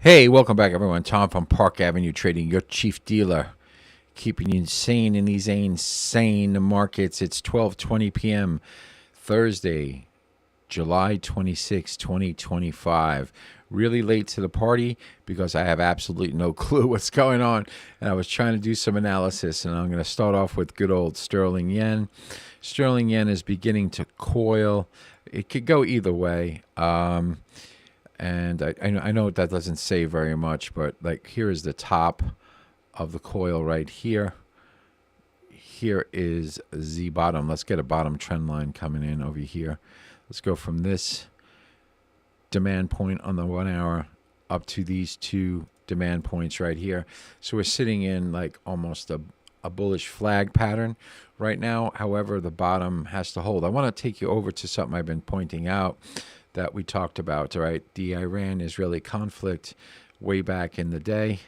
Hey, welcome back, everyone. Tom from Park Avenue Trading, your chief dealer, keeping you insane in these insane markets. It's 12:20 p.m. Thursday, July 26, 2025. Really late to the party because I have absolutely no clue what's going on, and I was trying to do some analysis, and I'm going to start off with good old sterling yen. Sterling yen is beginning to coil. It could go either way. And I know that doesn't say very much, but like here is the top of the coil right here. Here is the bottom. Let's get a bottom trend line coming in over here. Let's go from this demand point on the 1 hour up to these two demand points right here. So we're sitting in like almost a bullish flag pattern right now. However, the bottom has to hold. I want to take you over to something I've been pointing out that we talked about, all right? The Iran-Israeli conflict way back in the day.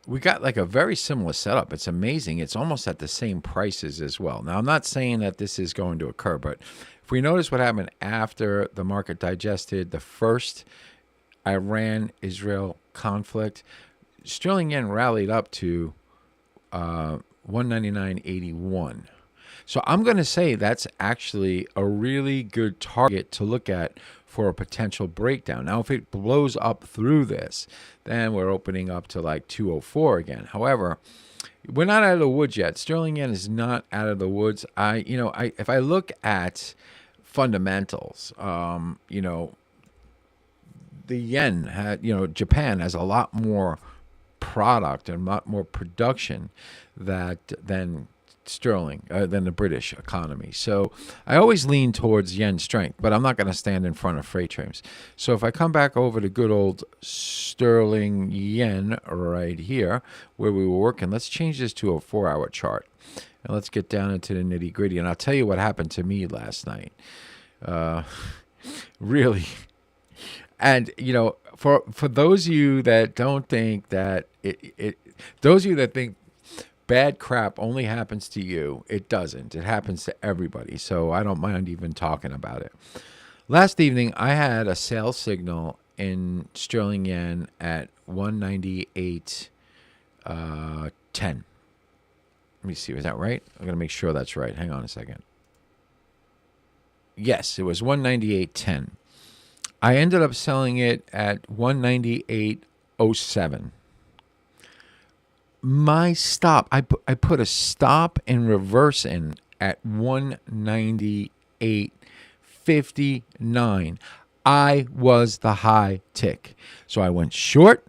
We got like a very similar setup. It's amazing. It's almost at the same prices as well. Now, I'm not saying that this is going to occur, but if we notice what happened after the market digested the first Iran-Israel conflict, sterling yen rallied up to 199.81. So I'm going to say that's actually a really good target to look at for a potential breakdown. Now, if it blows up through this, then we're opening up to like 204 again. However, we're not out of the woods yet. Sterling yen is not out of the woods. If I look at fundamentals, the yen had, Japan has a lot more product and a lot more production than sterling, than the British economy. So I always lean towards yen strength, but I'm not going to stand in front of freight trains. So if I come back over to good old sterling yen right here where we were working, let's change this to a 4-hour chart. And let's get down into the nitty gritty. And I'll tell you what happened to me last night. Really. And, for those of you that don't think that those of you that think bad crap only happens to you, it doesn't. It happens to everybody. So I don't mind even talking about it. Last evening, I had a sell signal in sterling yen at 198.10. Let me see. Was that right? I'm going to make sure that's right. Hang on a second. Yes, it was 198.10. I ended up selling it at 198.07. My stop, I put a stop and reverse in at 198.59. I was the high tick. So I went short,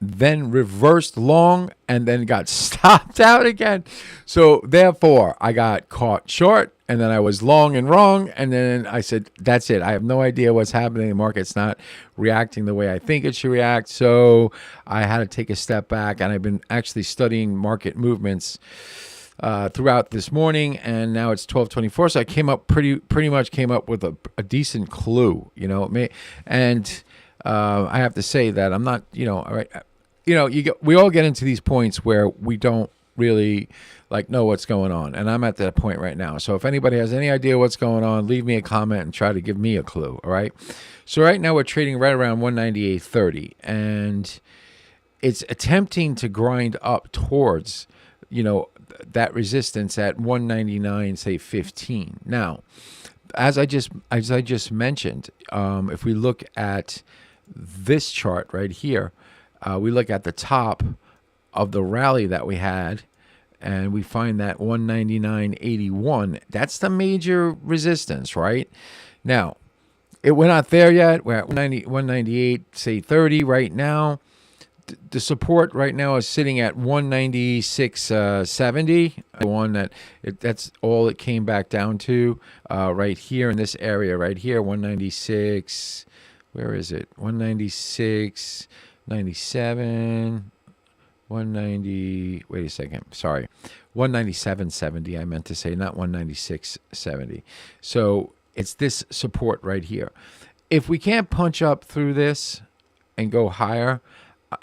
then reversed long, and then got stopped out again. So therefore, I got caught short, and then I was long and wrong, and then I said, that's it. I have no idea what's happening. The market's not reacting the way I think it should react. So I had to take a step back, and I've been actually studying market movements throughout this morning, and now it's 12:24. So I came up pretty much came up with a decent clue, and I have to say that I'm not, we all get into these points where we don't really know what's going on, and I'm at that point right now. So if anybody has any idea what's going on, leave me a comment and try to give me a clue. All right. So right now we're trading right around 198.30, and it's attempting to grind up towards, that resistance at 199, say 15. Now, as I just mentioned, if we look at this chart right here, we look at the top of the rally that we had, and we find that 199.81. That's the major resistance, right? Now, we're not there yet. We're at 198, say 30 right now. The support right now is sitting at 196.70. The one that's all it came back down to right here in this area right here, 196. Where is it? 196.97. 190. Wait a second. Sorry. 197.70. I meant to say, not 196.70. So it's this support right here. If we can't punch up through this and go higher,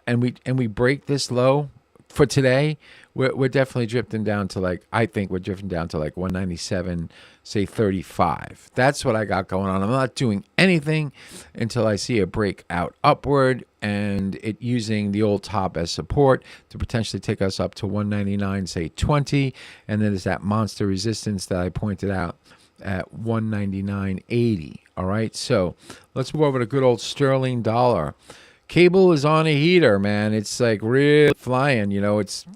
and we break this low for today, we're definitely drifting down to like, I think we're drifting down to like 197, say 35. That's what I got going on. I'm not doing anything until I see a breakout upward and it using the old top as support to potentially take us up to 199, say 20. And then there's that monster resistance that I pointed out at 199.80. All right, so let's move over to good old sterling dollar. Cable is on a heater, man. It's like really flying. You know, it's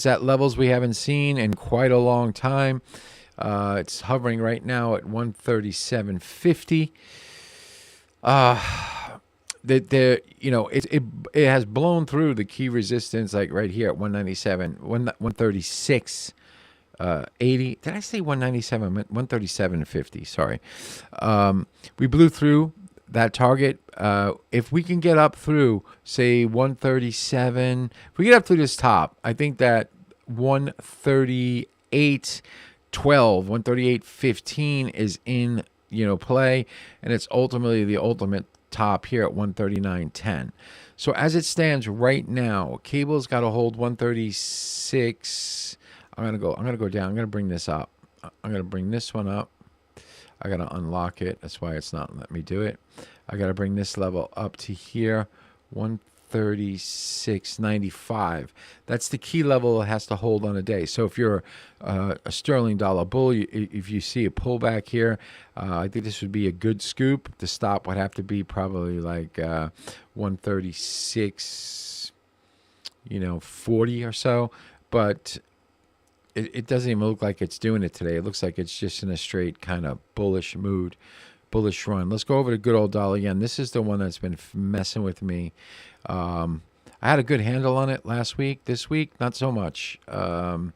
at levels we haven't seen in quite a long time. It's hovering right now at 137.50. You know, it has blown through the key resistance, like right here at 197, 136. 80. Did I say 197? I meant 137.50. Sorry. We blew through that target. If we can get up through, say, 137, if we get up through this top, I think that 138.12, 138.15 is in, you know, play, and it's ultimately the ultimate top here at 139.10. So as it stands right now, cable's got to hold 136. I'm gonna go down. I'm gonna bring this up. I'm gonna bring this one up. I gotta unlock it. That's why it's not letting me do it. I gotta bring this level up to here, 136.95. That's the key level it has to hold on a day. So if you're a sterling dollar bull, if you see a pullback here, I think this would be a good scoop. The stop would have to be probably like 136, 40 or so. But it doesn't even look like it's doing it today. It looks like it's just in a straight kind of bullish mood, bullish run. Let's go over to good old dollar yen. This is the one that's been messing with me. I had a good handle on it last week. This week, not so much. Dollar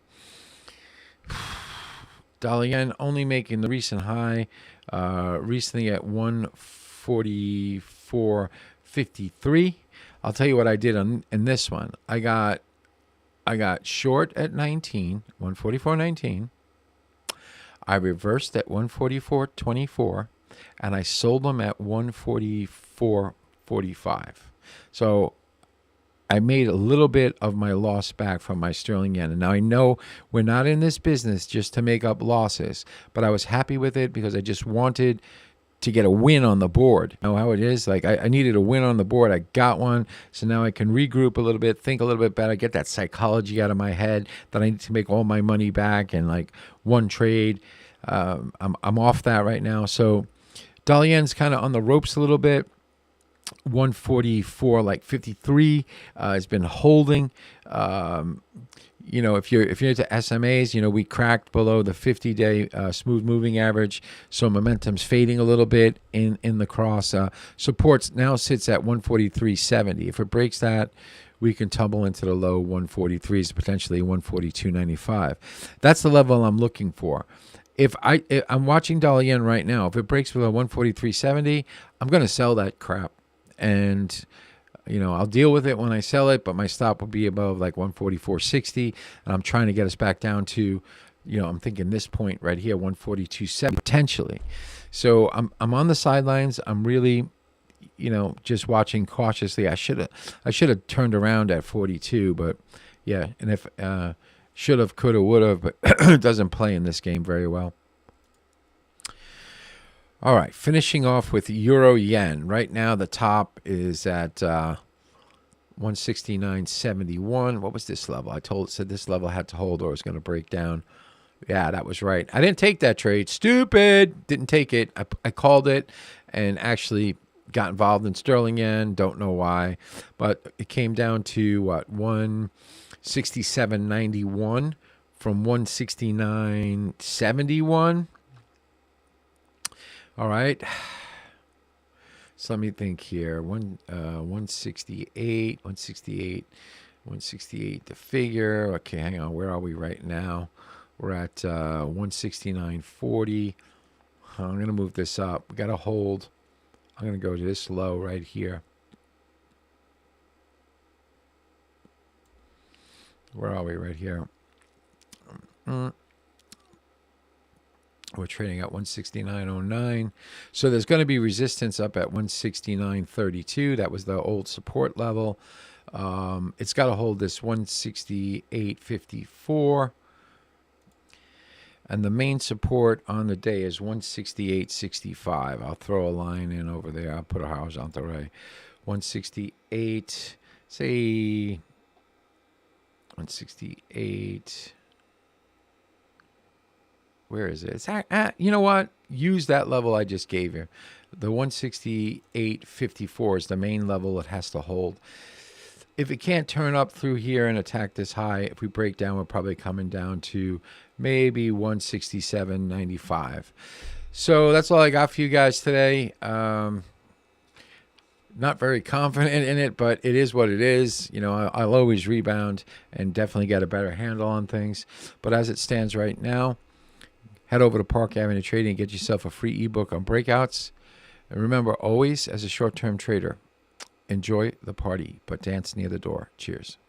yen only making the recent high, recently at 144.53. I'll tell you what I did in this one. I got short at 19, 144.19. I reversed at 144.24, and I sold them at 144.45. So I made a little bit of my loss back from my sterling yen. And now I know we're not in this business just to make up losses, but I was happy with it because I just wanted to get a win on the board. You know how it is? Like I needed a win on the board. I got one. So now I can regroup a little bit, think a little bit better, get that psychology out of my head that I need to make all my money back in like one trade. I'm off that right now. So dollar yen's kind of on the ropes a little bit. 144 like 53 has been holding. If you're into SMAs, we cracked below the 50-day smooth moving average, so momentum's fading a little bit in the cross. Supports now sits at 143.70. If it breaks that, we can tumble into the low 143s, potentially 142.95. That's the level I'm looking for. If I'm watching dollar yen right now, if it breaks below 143.70, I'm going to sell that crap, and I'll deal with it when I sell it, but my stop will be above like 144.60, and I'm trying to get us back down to, I'm thinking this point right here, 142.70 potentially. So I'm on the sidelines. I'm really, just watching cautiously. I should have turned around at 42, but yeah, and if should have, could have, would have, but it doesn't play in this game very well. All right, finishing off with euro yen. Right now, the top is at 169.71. What was this level? Said this level had to hold or it was going to break down. Yeah, that was right. I didn't take that trade. Stupid. Didn't take it. I called it and actually got involved in sterling yen. Don't know why, but it came down to what, 167.91 from 169.71. All right, so let me think here. 168, 168 the figure. Okay, hang on. Where are we right now? We're at 169.40. I'm going to move this up. We got to hold. I'm going to go to this low right here. Where are we right here? We're trading at 169.09. So there's going to be resistance up at 169.32. That was the old support level. It's got to hold this 168.54. And the main support on the day is 168.65. I'll throw a line in over there. I'll put a horizontal ray. 168, say 168. Where is it? It's you know what? Use that level I just gave you. The 168.54 is the main level it has to hold. If it can't turn up through here and attack this high, if we break down, we're probably coming down to maybe 167.95. So that's all I got for you guys today. Not very confident in it, but it is what it is. You know, I'll always rebound and definitely get a better handle on things. But as it stands right now, head over to Park Avenue Trading and get yourself a free ebook on breakouts. And remember, always as a short-term trader, enjoy the party, but dance near the door. Cheers.